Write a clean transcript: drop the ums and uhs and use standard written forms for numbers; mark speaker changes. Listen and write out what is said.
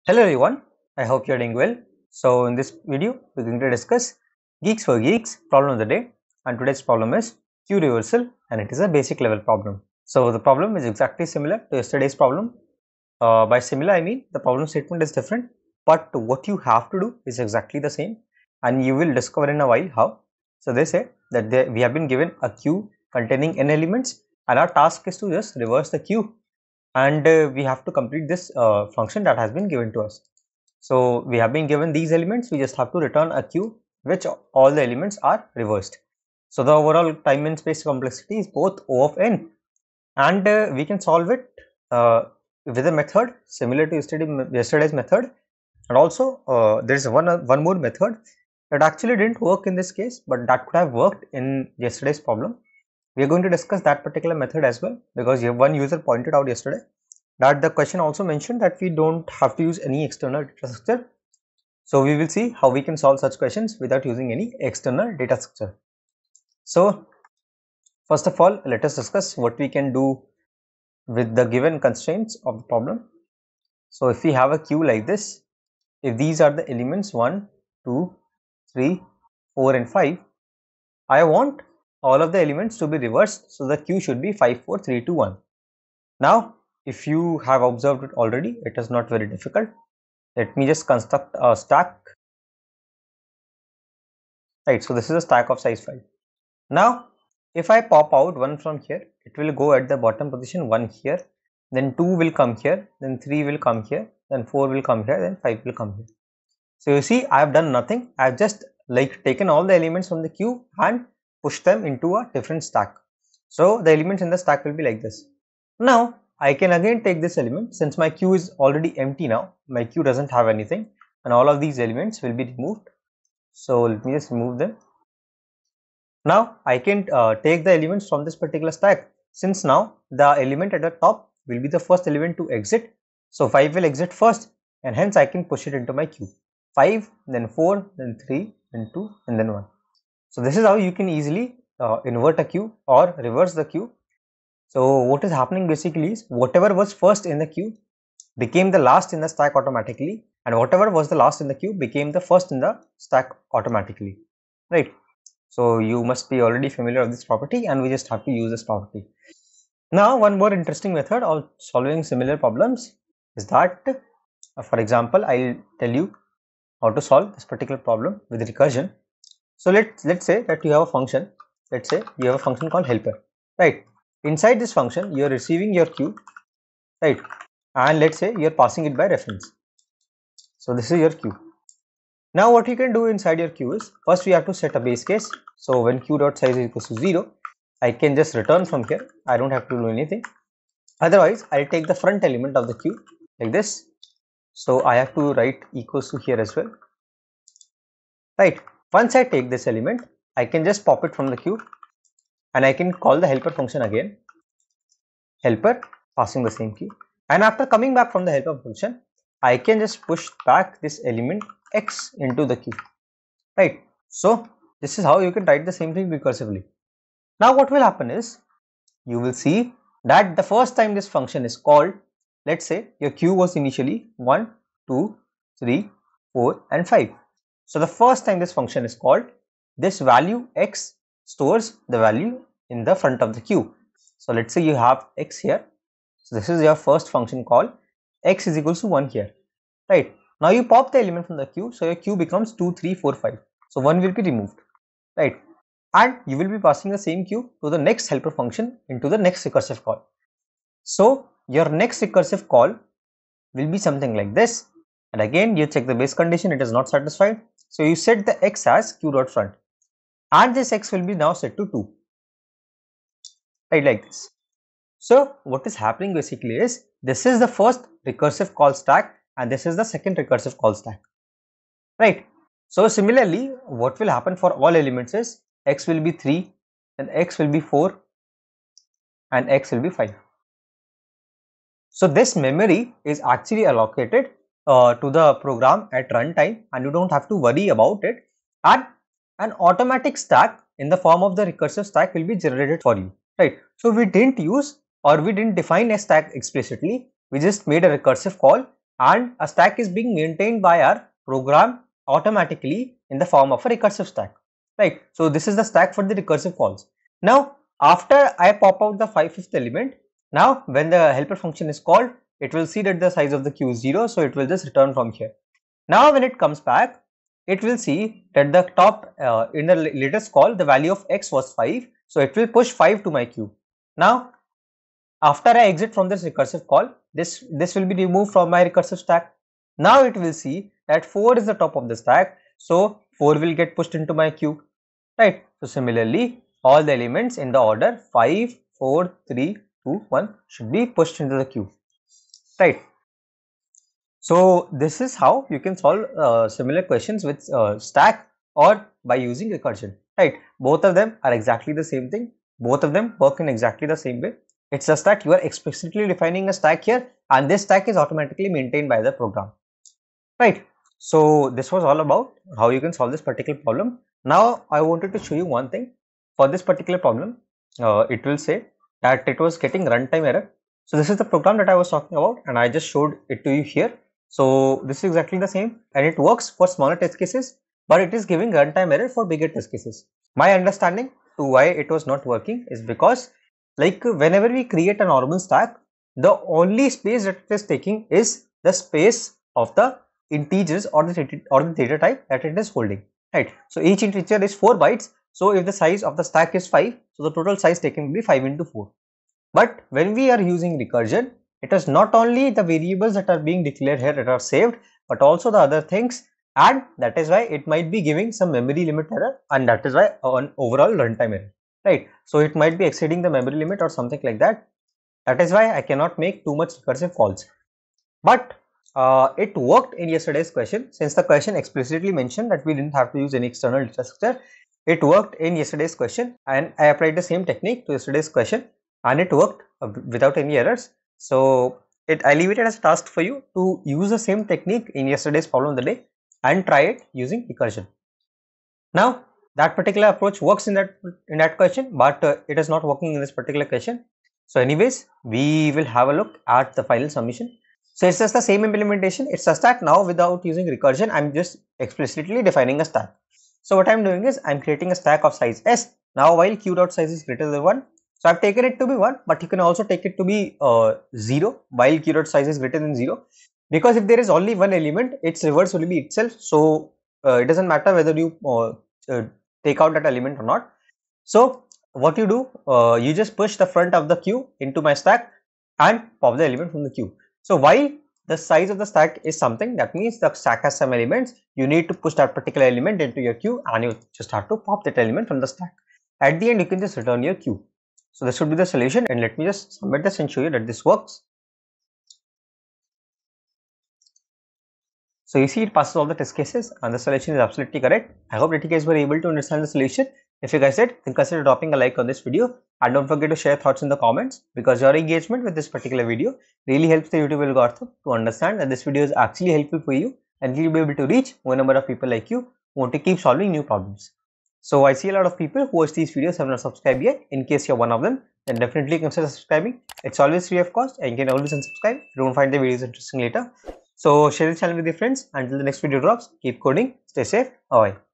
Speaker 1: Hello everyone, I hope you are doing well. So in this video, we are going to discuss Geeks for Geeks problem of the day, and today's problem is Q reversal, and it is a basic level problem. So the problem is exactly similar to yesterday's problem. By similar I mean the problem statement is different, but what you have to do is exactly the same, and you will discover in a while how. So they say that we have been given a queue containing n elements, and our task is to just reverse the queue, and we have to complete this function that has been given to us. So we have been given these elements, we just have to return a queue which all the elements are reversed. So the overall time and space complexity is both O of n, and we can solve it with a method similar to yesterday's method, and also there is one more method that actually didn't work in this case, but that could have worked in yesterday's problem. We are going to discuss that particular method as well, because one user pointed out yesterday that the question also mentioned that we don't have to use any external data structure. So we will see how we can solve such questions without using any external data structure. So first of all, let us discuss what we can do with the given constraints of the problem. So if we have a queue like this, if these are the elements 1, 2, 3, 4 and 5, I want all of the elements to be reversed, so the queue should be 5, 4, 3, 2, 1. Now if you have observed it already, it is not very difficult. Let me just construct a stack. Right, so this is a stack of size 5. Now if I pop out 1 from here, it will go at the bottom position, 1 here, then 2 will come here, then 3 will come here, then 4 will come here, then 5 will come here. So you see, I have done nothing. I have just taken all the elements from the queue and pushed them into a different stack. So the elements in the stack will be like this. Now I can again take this element, since my queue is already empty now, my queue doesn't have anything, and all of these elements will be removed. So let me just remove them. Now I can take the elements from this particular stack, since now the element at the top will be the first element to exit. So 5 will exit first, and hence I can push it into my queue. 5, then 4, then 3, then 2, and then 1. So this is how you can easily invert a queue or reverse the queue. So what is happening basically is, whatever was first in the queue became the last in the stack automatically, and whatever was the last in the queue became the first in the stack automatically, right? So you must be already familiar with this property, and we just have to use this property. Now one more interesting method of solving similar problems is that, for example, I'll tell you how to solve this particular problem with recursion. So let's say that you have a function. Let's say you have a function called helper, right? Inside this function, you are receiving your queue, right? And let's say you are passing it by reference. So this is your queue. Now what you can do inside your queue is, first we have to set a base case. So when queue.size is equals to 0, I can just return from here. I don't have to do anything. Otherwise, I'll take the front element of the queue like this. So I have to write equals to here as well, right? Once I take this element, I can just pop it from the queue, and I can call the helper function again, helper passing the same queue, and after coming back from the helper function, I can just push back this element x into the queue, right? So this is how you can write the same thing recursively. Now what will happen is, you will see that the first time this function is called, let's say your queue was initially 1, 2, 3, 4 and 5. So the first time this function is called, this value x stores the value in the front of the queue. So let's say you have x here. So this is your first function call, x is equals to 1 here, right? Now you pop the element from the queue, so your queue becomes 2, 3, 4, 5. So 1 will be removed, right? And you will be passing the same queue to the next helper function into the next recursive call. So your next recursive call will be something like this, and again you check the base condition, it is not satisfied. So you set the x as queue.front, and this x will be now set to 2, right, like this. So what is happening basically is, this is the first recursive call stack and this is the second recursive call stack, right? So similarly, what will happen for all elements is, x will be 3, then x will be 4 and x will be 5. So this memory is actually allocated to the program at runtime, and you don't have to worry about it, and an automatic stack in the form of the recursive stack will be generated for you, right? So we didn't use, or we didn't define a stack explicitly, we just made a recursive call and a stack is being maintained by our program automatically in the form of a recursive stack, right? So this is the stack for the recursive calls. Now after I pop out the fifth element, now when the helper function is called, it will see that the size of the queue is 0, so it will just return from here. Now when it comes back, it will see that the top in the latest call the value of x was 5, so it will push 5 to my queue. Now after I exit from this recursive call, this will be removed from my recursive stack. Now it will see that 4 is the top of the stack, so 4 will get pushed into my queue, right? So similarly, all the elements in the order 5, 4, 3, 2, 1 should be pushed into the queue, right? So this is how you can solve similar questions with stack or by using recursion, right? Both of them are exactly the same thing. Both of them work in exactly the same way. It's just that you are explicitly defining a stack here, and this stack is automatically maintained by the program, right? So this was all about how you can solve this particular problem. Now I wanted to show you one thing. For this particular problem, it will say that it was getting runtime error. So this is the program that I was talking about, and I just showed it to you here. So this is exactly the same, and it works for smaller test cases, but it is giving runtime error for bigger test cases. My understanding to why it was not working is because, like, whenever we create a normal stack, the only space that it is taking is the space of the integers or the data type that it is holding, right? So each integer is 4 bytes. So if the size of the stack is 5, so the total size taken will be 5 into 4. But when we are using recursion, it is not only the variables that are being declared here that are saved, but also the other things, and that is why it might be giving some memory limit error, and that is why an overall runtime error, right? So it might be exceeding the memory limit or something like that. That is why I cannot make too much recursive calls. But it worked in yesterday's question, since the question explicitly mentioned that we didn't have to use any external data structure. It worked in yesterday's question, and I applied the same technique to yesterday's question, and it worked without any errors. So I leave it as a task for you to use the same technique in yesterday's problem of the day and try it using recursion. Now that particular approach works in that question, but it is not working in this particular question. So anyways, we will have a look at the final submission. So it's just the same implementation. It's a stack. Now without using recursion, I'm just explicitly defining a stack. So what I'm doing is I'm creating a stack of size s. Now while q.size is greater than 1, so I've taken it to be 1, but you can also take it to be 0 while q.size is greater than 0, because if there is only one element, its reverse will be itself. So it doesn't matter whether you take out that element or not. So what you do, you just push the front of the queue into my stack and pop the element from the queue. So while the size of the stack is something, that means the stack has some elements, you need to push that particular element into your queue, and you just have to pop that element from the stack. At the end, you can just return your queue. So this should be the solution, and let me just submit this and show you that this works. So you see, it passes all the test cases and the solution is absolutely correct. I hope that you guys were able to understand the solution. If you guys did, then consider dropping a like on this video, and don't forget to share thoughts in the comments, because your engagement with this particular video really helps the YouTube algorithm to understand that this video is actually helpful for you, and you'll be able to reach more number of people like you who want to keep solving new problems. So I see a lot of people who watch these videos have not subscribed yet. In case you're one of them, then definitely consider subscribing. It's always free of cost, and you can always unsubscribe if you don't find the videos interesting later. So share the channel with your friends. Until the next video drops, keep coding, stay safe, bye bye.